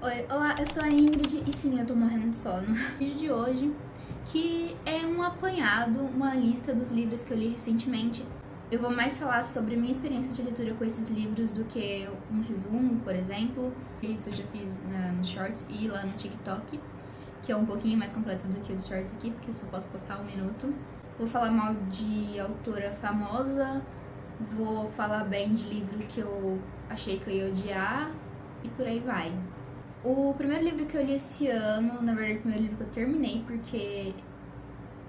Oi, olá, eu sou a Ingrid e sim, eu tô morrendo de sono. O vídeo de hoje, que é um apanhado, uma lista dos livros que eu li recentemente. Eu vou mais falar sobre a minha experiência de leitura com esses livros do que um resumo, por exemplo. Isso eu já fiz nos shorts e lá no TikTok, que é um pouquinho mais completo do que o dos shorts aqui, porque eu só posso postar 1 minuto. Vou falar mal de autora famosa, vou falar bem de livro que eu achei que eu ia odiar e por aí vai. O primeiro livro que eu li esse ano, na verdade, o primeiro livro que eu terminei, porque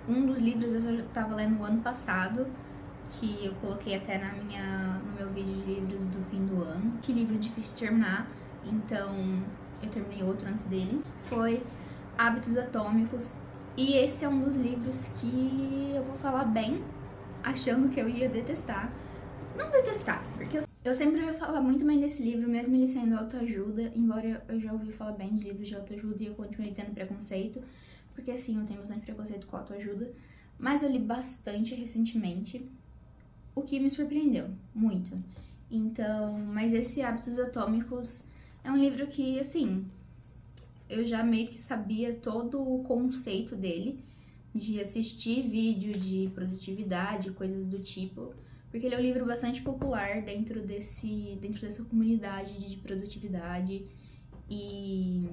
um dos livros eu já estava lendo no ano passado, que eu coloquei até no meu vídeo de livros do fim do ano. Que livro difícil de terminar, então eu terminei outro antes dele. Foi Hábitos Atômicos, e esse é um dos livros que eu vou falar bem, achando que eu ia detestar. Não detestar, porque eu sempre ouvi falar muito bem desse livro, mesmo ele sendo autoajuda, embora eu já ouvi falar bem de livros de autoajuda e eu continuei tendo preconceito, porque assim, eu tenho bastante preconceito com autoajuda, mas eu li bastante recentemente, o que me surpreendeu muito. Então, mas esse Hábitos Atômicos é um livro que, assim, eu já meio que sabia todo o conceito dele, de assistir vídeo de produtividade, coisas do tipo, porque ele é um livro bastante popular dentro dessa comunidade de produtividade e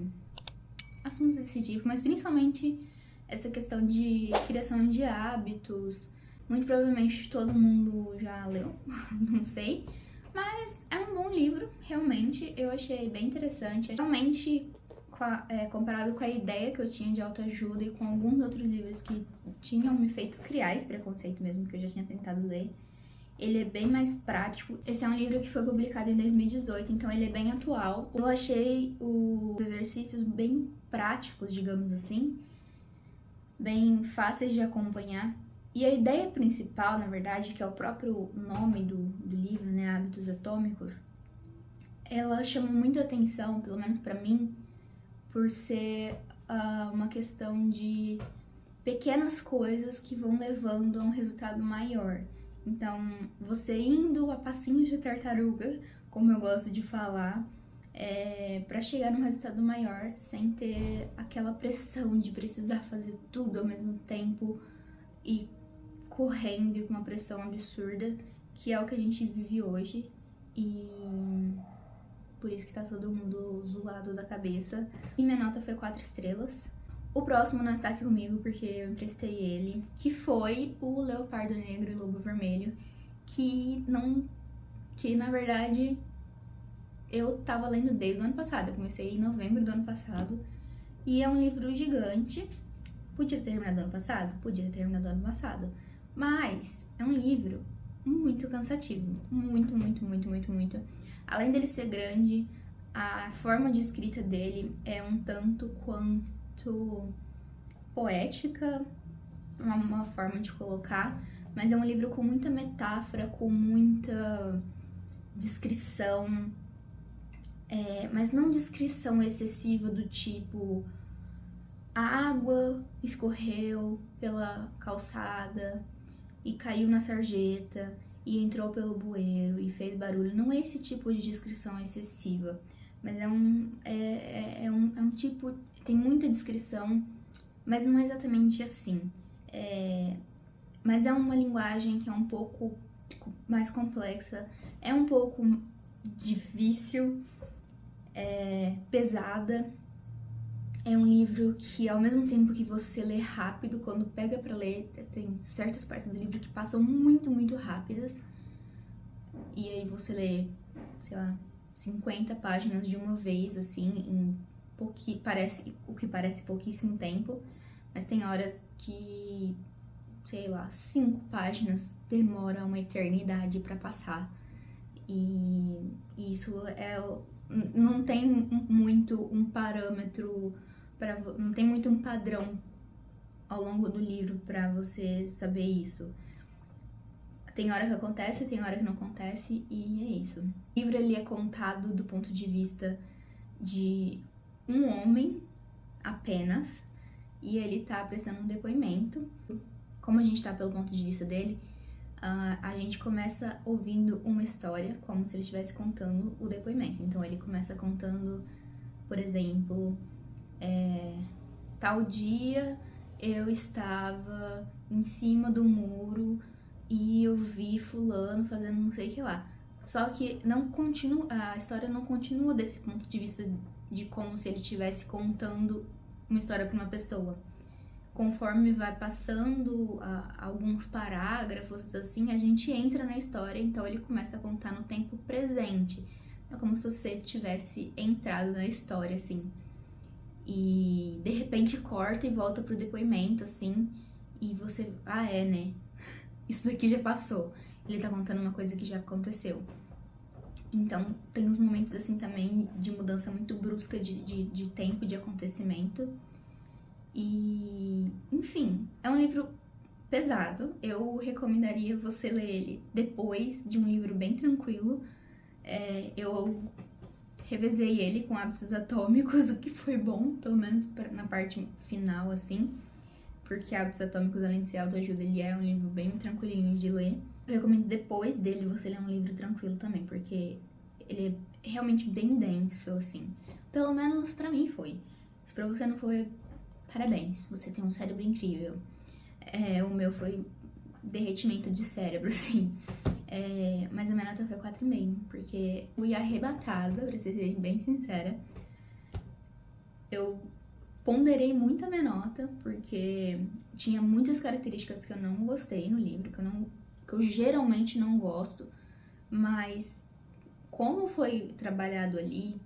assuntos desse tipo, mas principalmente essa questão de criação de hábitos. Muito provavelmente todo mundo já leu, não sei, mas é um bom livro, realmente, eu achei bem interessante. Realmente, comparado com a ideia que eu tinha de autoajuda e com alguns outros livros que tinham me feito criar esse preconceito mesmo, que eu já tinha tentado ler, ele é bem mais prático. Esse é um livro que foi publicado em 2018, então ele é bem atual. Eu achei os exercícios bem práticos, digamos assim, bem fáceis de acompanhar. E a ideia principal, na verdade, que é o próprio nome do livro, né, Hábitos Atômicos, ela chama muito atenção, pelo menos pra mim, por ser uma questão de pequenas coisas que vão levando a um resultado maior. Então, você indo a passinhos de tartaruga, como eu gosto de falar, para chegar num resultado maior, sem ter aquela pressão de precisar fazer tudo ao mesmo tempo e correndo com uma pressão absurda, que é o que a gente vive hoje. E por isso que tá todo mundo zoado da cabeça. E minha nota foi 4 estrelas. O próximo não está aqui comigo porque eu emprestei ele, que foi o Leopardo Negro e Lobo Vermelho, que na verdade eu tava lendo desde o ano passado. Eu comecei em novembro do ano passado e é um livro gigante. Podia ter terminado ano passado? Podia ter terminado ano passado. Mas é um livro muito cansativo. Muito, muito, muito, muito, muito. Além dele ser grande, a forma de escrita dele é um tanto quanto poética, uma forma de colocar, mas é um livro com muita metáfora, com muita descrição, mas não descrição excessiva do tipo a água escorreu pela calçada e caiu na sarjeta e entrou pelo bueiro e fez barulho. Não é esse tipo de descrição excessiva, mas é um tipo, tem muita descrição, mas não é exatamente assim. Mas é uma linguagem que é um pouco mais complexa, é um pouco difícil, pesada. É um livro que, ao mesmo tempo que você lê rápido, quando pega pra ler, tem certas partes do livro que passam muito, muito rápidas. E aí você lê, sei lá, 50 páginas de uma vez, assim, em o que parece pouquíssimo tempo. Mas tem horas que, sei lá, 5 páginas demora uma eternidade pra passar. E isso não tem muito um parâmetro, não tem muito um padrão ao longo do livro pra você saber isso. Tem hora que acontece, tem hora que não acontece, e é isso. O livro ele é contado do ponto de vista de um homem apenas, e ele tá prestando um depoimento. Como a gente tá pelo ponto de vista dele, a gente começa ouvindo uma história, como se ele estivesse contando o depoimento. Então ele começa contando Por exemplo, tal dia eu estava em cima do muro e eu vi fulano fazendo não sei o que lá. Só que não continua, a história não continua desse ponto de vista de como se ele estivesse contando uma história para uma pessoa. Conforme vai passando alguns parágrafos, assim, a gente entra na história, então ele começa a contar no tempo presente. É como se você tivesse entrado na história, assim. E de repente corta e volta pro depoimento, assim, e você, né? Isso daqui já passou. Ele tá contando uma coisa que já aconteceu. Então, tem uns momentos, assim, também de mudança muito brusca de tempo, de acontecimento. E, enfim, é um livro pesado. Eu recomendaria você ler ele depois de um livro bem tranquilo. Eu revezei ele com Hábitos Atômicos, o que foi bom, pelo menos na parte final, assim. Porque Hábitos Atômicos, além de ser autoajuda, ele é um livro bem tranquilinho de ler. Eu recomendo depois dele você ler um livro tranquilo também, porque ele é realmente bem denso, assim. Pelo menos pra mim foi. Se pra você não foi, parabéns, você tem um cérebro incrível. O meu foi derretimento de cérebro, assim. Mas a minha nota foi 4,5, porque fui arrebatada, pra ser bem sincera. Eu ponderei muito a minha nota, porque tinha muitas características que eu não gostei no livro, que eu geralmente não gosto, mas como foi trabalhado ali,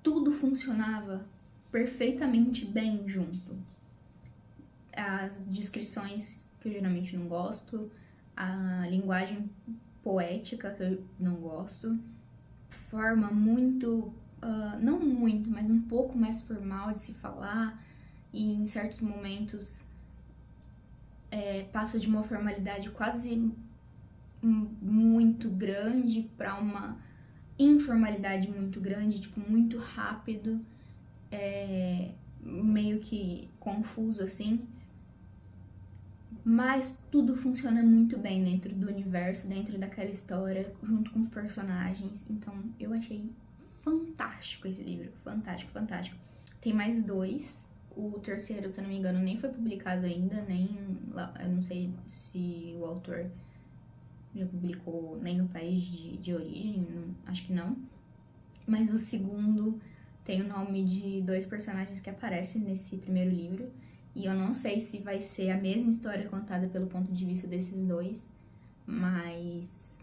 tudo funcionava perfeitamente bem junto. As descrições que eu geralmente não gosto, a linguagem poética que eu não gosto, forma muito, não muito, mas um pouco mais formal de se falar, e em certos momentos passa de uma formalidade quase muito grande para uma informalidade muito grande, tipo, muito rápido, meio que confuso assim. Mas tudo funciona muito bem dentro do universo, dentro daquela história, junto com os personagens. Então eu achei fantástico esse livro, fantástico, fantástico. Tem mais 2. O terceiro, se eu não me engano, nem foi publicado ainda, eu não sei se o autor já publicou nem no país de origem, acho que não. Mas o segundo tem o nome de 2 personagens que aparecem nesse primeiro livro. E eu não sei se vai ser a mesma história contada pelo ponto de vista desses 2, mas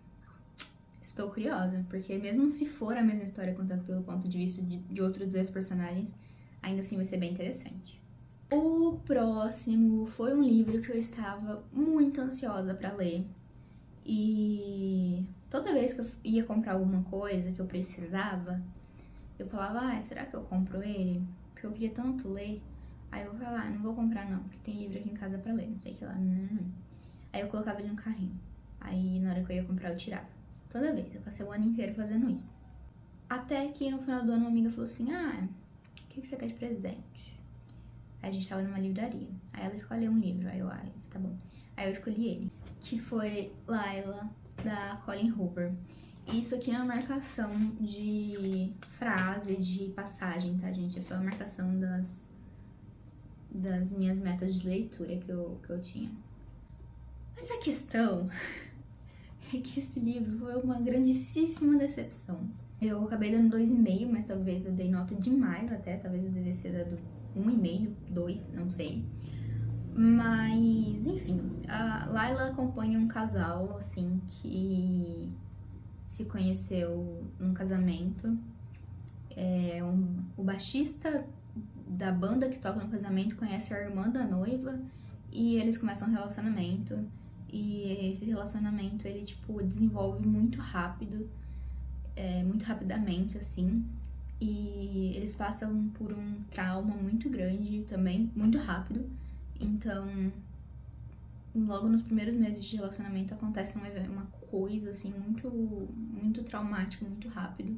estou curiosa, porque mesmo se for a mesma história contada pelo ponto de vista de outros 2 personagens, ainda assim vai ser bem interessante. O próximo foi um livro que eu estava muito ansiosa para ler, e toda vez que eu ia comprar alguma coisa que eu precisava, eu falava, será que eu compro ele? Porque eu queria tanto ler. Aí eu falava, não vou comprar não, porque tem livro aqui em casa pra ler, não sei o que lá, não. Aí eu colocava ele no carrinho. Aí na hora que eu ia comprar eu tirava. Toda vez, eu passei o ano inteiro fazendo isso. Até que no final do ano uma amiga falou assim, o que você quer de presente? Aí a gente tava numa livraria. Aí ela escolheu um livro, aí eu, tá bom. Aí eu escolhi ele, que foi Layla, da Colleen Hoover. Isso aqui é uma marcação de frase, de passagem, tá, gente? É só a marcação das minhas metas de leitura que eu tinha. Mas a questão é que esse livro foi uma grandíssima decepção. Eu acabei dando 2,5, mas talvez eu dei nota demais até, talvez eu devesse ter dado 1,5, 2, não sei. Mas, enfim, a Layla acompanha um casal, assim, que se conheceu num casamento. O baixista da banda que toca no casamento conhece a irmã da noiva e eles começam um relacionamento. E esse relacionamento, ele, tipo, desenvolve muito rápido, muito rapidamente, assim. E eles passam por um trauma muito grande também, muito rápido. Então, logo nos primeiros meses de relacionamento acontece uma coisa, assim, muito traumática, muito rápido.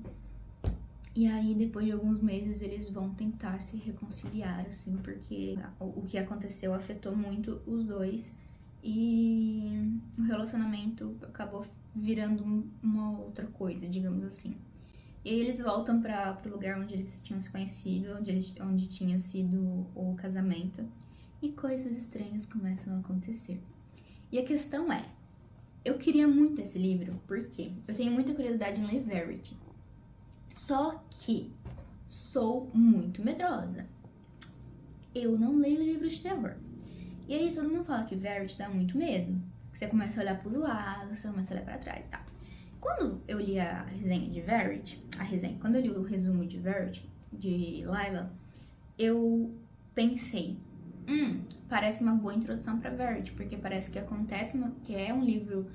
E aí, depois de alguns meses, eles vão tentar se reconciliar, assim, porque o que aconteceu afetou muito os dois. E o relacionamento acabou virando uma outra coisa, digamos assim. E aí eles voltam pro lugar onde eles tinham se conhecido, onde tinha sido o casamento. E coisas estranhas começam a acontecer. E a questão é, eu queria muito esse livro, porque eu tenho muita curiosidade em ler Verity. Só que sou muito medrosa. Eu não leio livros de terror. E aí todo mundo fala que Verity dá muito medo. Que você começa a olhar pros lados, você começa a olhar pra trás e tal. Quando eu li a resenha de Verity, quando eu li o resumo de Verity, de Lila, eu pensei, parece uma boa introdução pra Verity, porque parece que que é um livro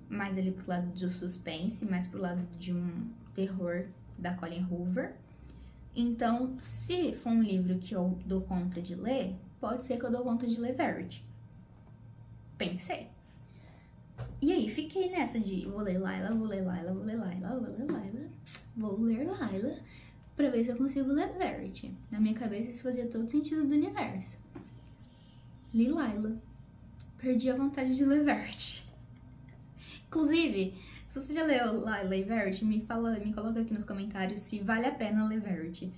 mais ali pro lado do suspense, mais pro lado de um terror da Colleen Hoover. Então, se for um livro que eu dou conta de ler, pode ser que eu dou conta de ler Verity. Pensei. E aí, fiquei nessa de vou ler Lila, vou ler Lila, vou ler Lila, vou ler Lila, vou ler Lila, pra ver se eu consigo ler Verity. Na minha cabeça isso fazia todo sentido do universo. Li Lila. Perdi a vontade de ler Verity. Inclusive, se você já leu Lila e Verity, me coloca aqui nos comentários se vale a pena ler Verity.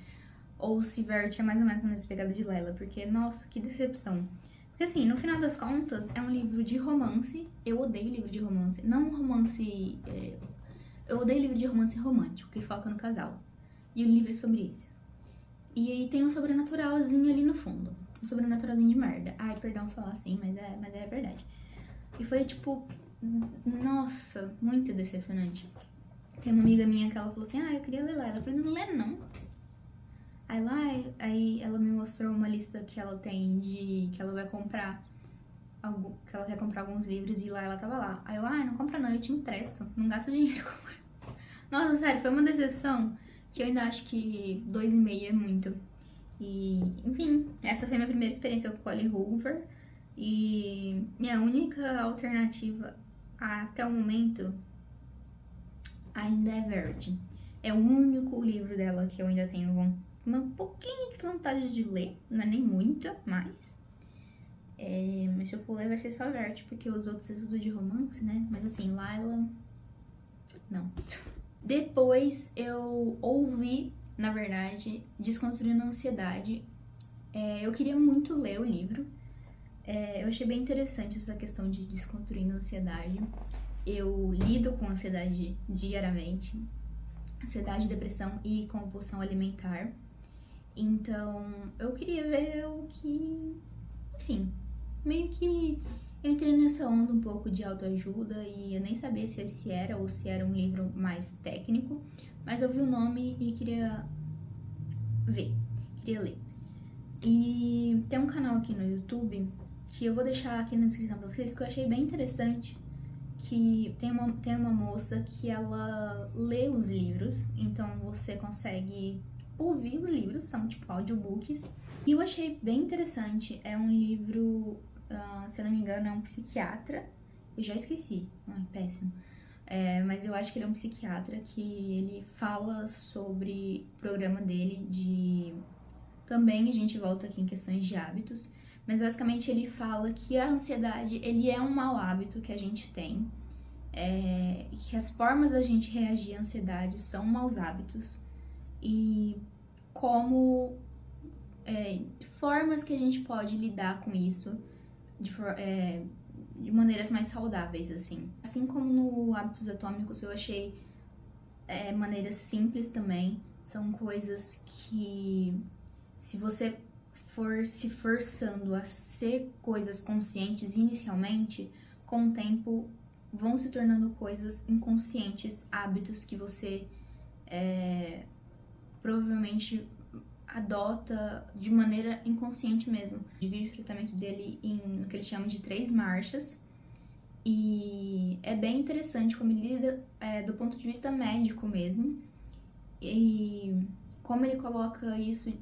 Ou se Verity é mais ou menos na mesma pegada de Lila, porque, nossa, que decepção. Porque assim, no final das contas, é um livro de romance. Eu odeio livro de romance. Não um romance... Eu odeio livro de romance romântico, que foca no casal. E o livro é sobre isso. E aí tem um sobrenaturalzinho ali no fundo. Um sobrenaturalzinho de merda. Ai, perdão falar assim, mas é verdade. E foi tipo... Nossa, muito decepcionante. Tem uma amiga minha que ela falou assim, eu queria ler lá. Ela falou, não lê não. Aí ela me mostrou uma lista que ela tem que ela vai comprar, que ela quer comprar alguns livros e lá ela tava lá. Aí eu, não compra não, eu te empresto, não gasta dinheiro com ela. Nossa, sério, foi uma decepção que eu ainda acho que 2,5 é muito. E, enfim, essa foi minha primeira experiência com Colleen Hoover e minha única alternativa até o momento ainda é Verity. É o único livro dela que eu ainda tenho um pouquinho de vontade de ler, não é nem muita, mas se eu for ler vai ser só Verity, porque os outros é tudo de romance, né? Mas assim, Lila, não. Depois eu ouvi, na verdade, Desconstruindo a Ansiedade. Eu queria muito ler o livro. Eu achei bem interessante essa questão de desconstruindo a ansiedade. Eu lido com ansiedade diariamente. Ansiedade, depressão e compulsão alimentar. Então, eu queria ver o que... Enfim, meio que eu entrei nessa onda um pouco de autoajuda e eu nem sabia se esse era ou se era um livro mais técnico, mas eu vi o nome e queria ler. E tem um canal aqui no YouTube que eu vou deixar aqui na descrição pra vocês, que eu achei bem interessante, que tem uma moça que ela lê os livros, então você consegue ouvir os livros, são tipo audiobooks, e eu achei bem interessante. É um livro, se eu não me engano, é um psiquiatra, eu já esqueci, péssimo, mas eu acho que ele é um psiquiatra que ele fala sobre o programa dele de... Também a gente volta aqui em questões de hábitos, mas basicamente ele fala que a ansiedade, ele é um mau hábito que a gente tem, que as formas da gente reagir à ansiedade são maus hábitos, e como formas que a gente pode lidar com isso de maneiras mais saudáveis, assim. Assim como no Hábitos Atômicos, eu achei maneiras simples também, são coisas que, se você for se forçando a ser coisas conscientes inicialmente, com o tempo vão se tornando coisas inconscientes, hábitos que você provavelmente adota de maneira inconsciente mesmo. Divide o tratamento dele no que ele chama de 3 marchas, e é bem interessante como ele lida do ponto de vista médico mesmo, e como ele coloca isso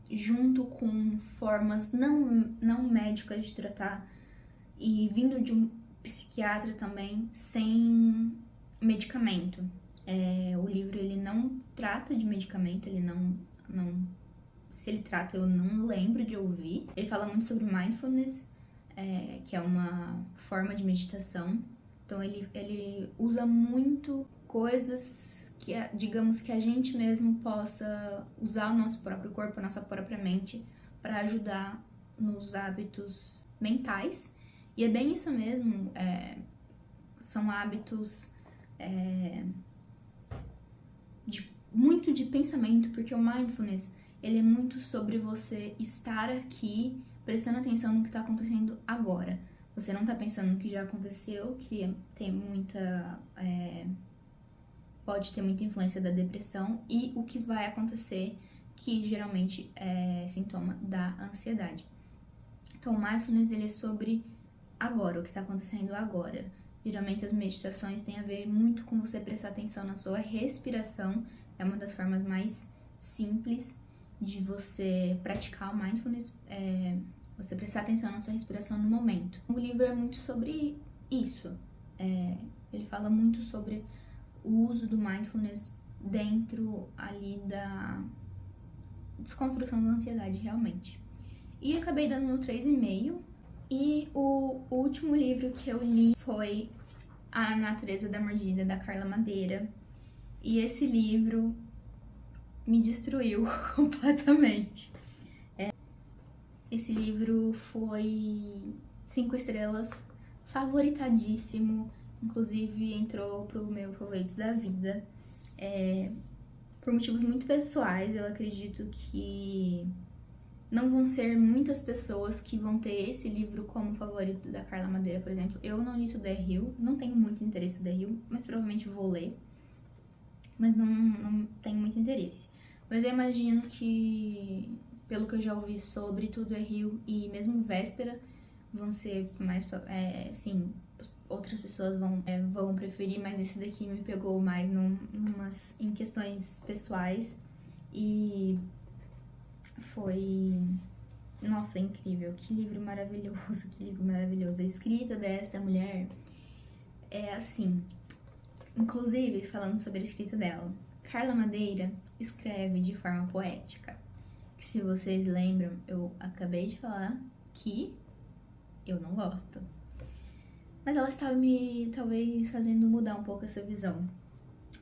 junto com formas não médicas de tratar, e vindo de um psiquiatra também, sem medicamento. O livro ele não trata de medicamento, ele não... Se ele trata, eu não lembro de ouvir. Ele fala muito sobre mindfulness, que é uma forma de meditação. Então ele usa muito coisas que, digamos, que a gente mesmo possa usar o nosso próprio corpo, a nossa própria mente, para ajudar nos hábitos mentais. E é bem isso mesmo, são hábitos muito de pensamento, porque o mindfulness, ele é muito sobre você estar aqui, prestando atenção no que está acontecendo agora. Você não está pensando no que já aconteceu, que tem muita... pode ter muita influência da depressão, e o que vai acontecer, que geralmente é sintoma da ansiedade. Então, o mindfulness, ele é sobre agora, o que está acontecendo agora. Geralmente, as meditações têm a ver muito com você prestar atenção na sua respiração. É uma das formas mais simples de você praticar o mindfulness, você prestar atenção na sua respiração no momento. O livro é muito sobre isso. Ele fala muito sobre o uso do mindfulness dentro ali da desconstrução da ansiedade, realmente. E acabei dando no 3,5. E o último livro que eu li foi A Natureza da Mordida, da Carla Madeira. E esse livro me destruiu completamente. Esse livro foi 5 estrelas, favoritadíssimo, inclusive entrou pro meu favoritos da vida. Por motivos muito pessoais, eu acredito que não vão ser muitas pessoas que vão ter esse livro como favorito da Carla Madeira, por exemplo. Eu não li The Hill, não tenho muito interesse no The Hill, mas provavelmente vou ler. Mas não tenho muito interesse. Mas eu imagino que, pelo que eu já ouvi sobre The Hill e mesmo Véspera, vão ser mais, outras pessoas vão preferir, mas esse daqui me pegou mais em questões pessoais. E foi... Nossa, incrível. Que livro maravilhoso, que livro maravilhoso. A escrita desta mulher é assim... Inclusive, falando sobre a escrita dela, Carla Madeira escreve de forma poética. Que, se vocês lembram, eu acabei de falar que eu não gosto. Mas ela estava me, talvez, fazendo mudar um pouco essa visão.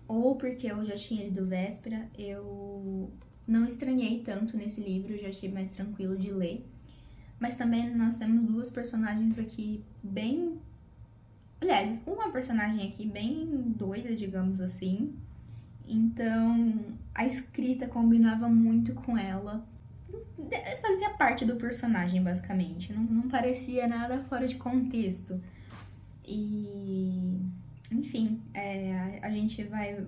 Ou porque eu já tinha lido Véspera, eu não estranhei tanto nesse livro, eu já achei mais tranquilo de ler. Mas também nós temos 2 personagens aqui bem... Aliás, uma personagem aqui bem doida, digamos assim. Então, a escrita combinava muito com ela. Fazia parte do personagem, basicamente. Não parecia nada fora de contexto. E... Enfim, a gente vai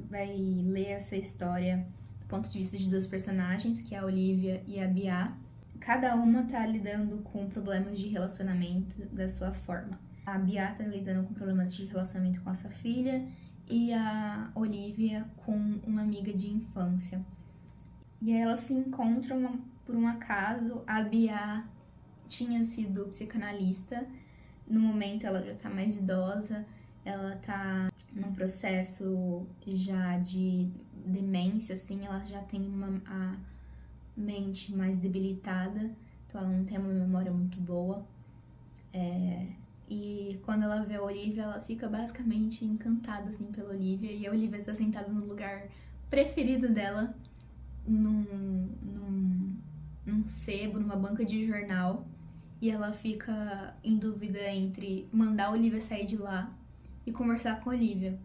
ler essa história do ponto de vista de 2 personagens, que é a Olivia e a Bia. Cada uma tá lidando com problemas de relacionamento da sua forma. A Bia tá lidando com problemas de relacionamento com a sua filha e a Olivia com uma amiga de infância. E aí elas se encontram por um acaso. A Bia tinha sido psicanalista, no momento ela já tá mais idosa, ela tá num processo já de demência, assim, ela já tem a mente mais debilitada, então ela não tem uma memória muito boa. E quando ela vê a Olivia, ela fica basicamente encantada, assim, pela Olivia. E a Olivia tá sentada no lugar preferido dela, num sebo, numa banca de jornal. E ela fica em dúvida entre mandar a Olivia sair de lá e conversar com a Olivia,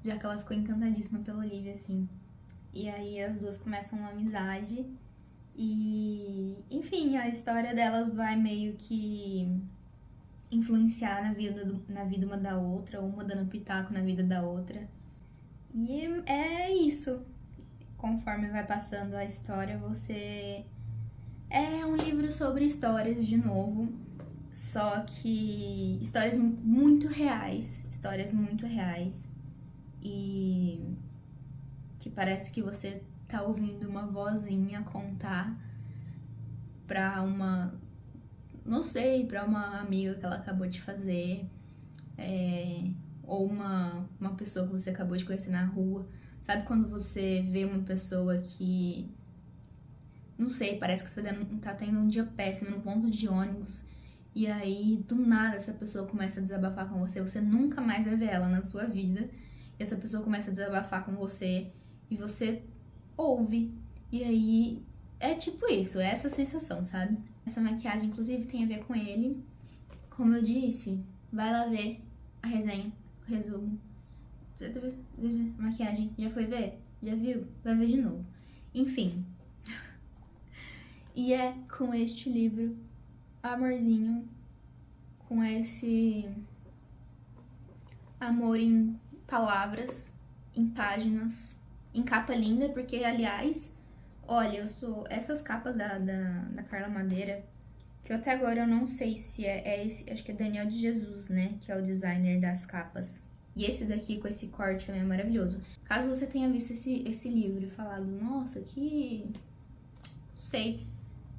já que ela ficou encantadíssima pela Olivia, assim. E aí as 2 começam uma amizade. E, enfim, a história delas vai meio que influenciar na vida uma da outra, uma dando pitaco na vida da outra. E é isso. Conforme vai passando a história, você... É um livro sobre histórias, de novo, só que histórias muito reais, e que parece que você tá ouvindo uma vozinha contar pra uma... Não sei, pra uma amiga que ela acabou de fazer, ou uma pessoa que você acabou de conhecer na rua. Sabe quando você vê uma pessoa que, não sei, parece que você tá tendo um dia péssimo no ponto de ônibus, e aí, do nada, essa pessoa começa a desabafar com você, você nunca mais vai ver ela na sua vida, e essa pessoa começa a desabafar com você e você ouve. E aí é tipo isso, é essa sensação, sabe? Essa maquiagem, inclusive, tem a ver com ele. Como eu disse, vai lá ver a resenha, o resumo. Maquiagem, já foi ver? Já viu? Vai ver de novo. Enfim. E é com este livro, amorzinho, com esse amor em palavras, em páginas, em capa linda, porque, aliás, olha, eu sou essas capas da Carla Madeira, que eu até agora eu não sei se é esse, acho que é Daniel de Jesus, né, que é o designer das capas. E esse daqui, com esse corte, também é maravilhoso. Caso você tenha visto esse livro e falado, nossa, que... sei,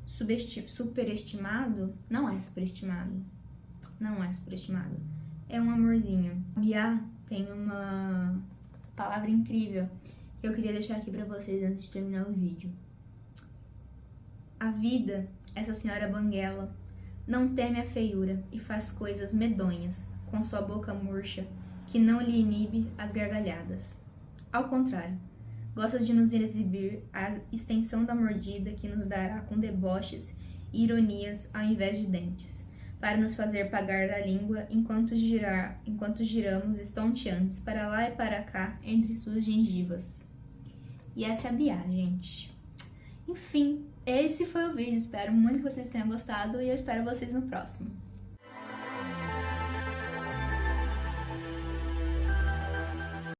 superestimado, não é superestimado. Não é superestimado. É um amorzinho. A Bia tem uma palavra incrível que eu queria deixar aqui pra vocês antes de terminar o vídeo. A vida, essa senhora banguela, não teme a feiura e faz coisas medonhas com sua boca murcha que não lhe inibe as gargalhadas. Ao contrário, gosta de nos exibir a extensão da mordida que nos dará com deboches e ironias ao invés de dentes, para nos fazer pagar a língua enquanto giramos estonteantes para lá e para cá entre suas gengivas. E essa é a Bia, gente. Enfim, esse foi o vídeo. Espero muito que vocês tenham gostado e eu espero vocês no próximo.